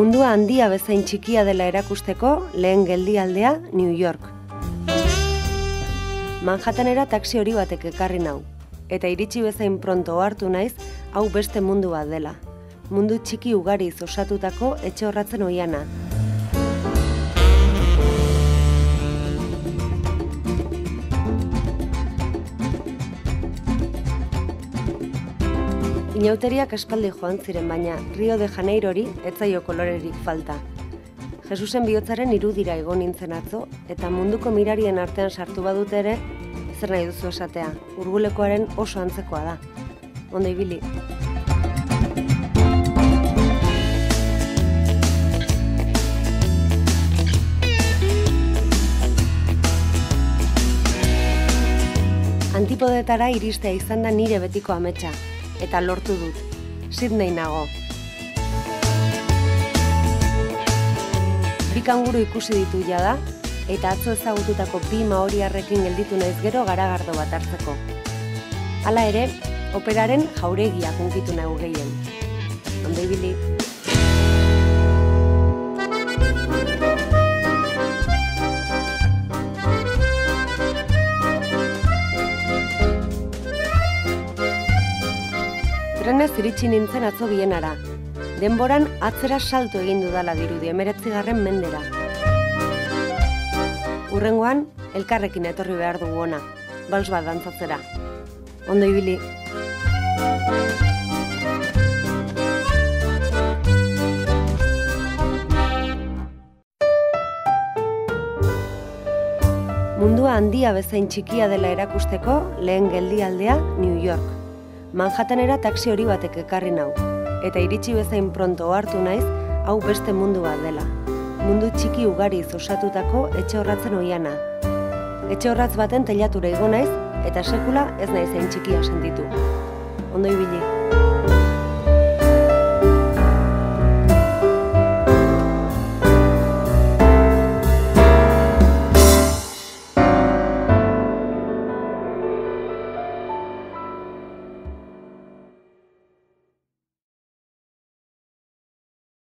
Mundua handia bezain txikia dela erakusteko lehen geldialdea New York. Manhattanera taxi hori batek ekarri nau, eta iritsi bezain pronto ohartu naiz hau beste mundu bat dela. Mundu txiki ugariz osatutako etxe horratzen oiana. Inauteriak aspaldi joan ziren, baina Rio de Janeirori ez zaio kolorerik falta. Jesusen bihotzaren irudira egon nintzen atzo, eta munduko mirarien artean sartu badute ere, zer nahi duzu esatea, urgulekoaren oso antzekoa da. Ondo ibili. Antipodetara iristea izan da nire betiko ametsa. Eta lortu dut. Sydney nago. Bi kanguru ikusi ditu jada, eta atzo ezagututako bi maoriarrekin gelditu naiz gero garagardo bat hartzeko. Hala ere, operaren jauregia hunkitu nahu gehien. Ondo ibili. Trenez iritsi nintzen atzo Bienara. Denboran atzera salto egin dudala dirudi 19. mendera. Hurrengoan, elkarrekin etorri behar dugu ona, bals bat dantzatzera. Ondo ibili. Mundua handia bezain txikia dela erakusteko lehen geldialdea New York. Manhattanera taxi hori batek ekarri nau, eta iritsi bezain pronto ohartu naiz hau beste mundu bat dela. Mundu txiki ugariz osatutako etxe horratzen oiana. Etxe horratz baten teilatura igo naiz, eta sekula ez naiz hain txikia sentitu. Ondo ibili.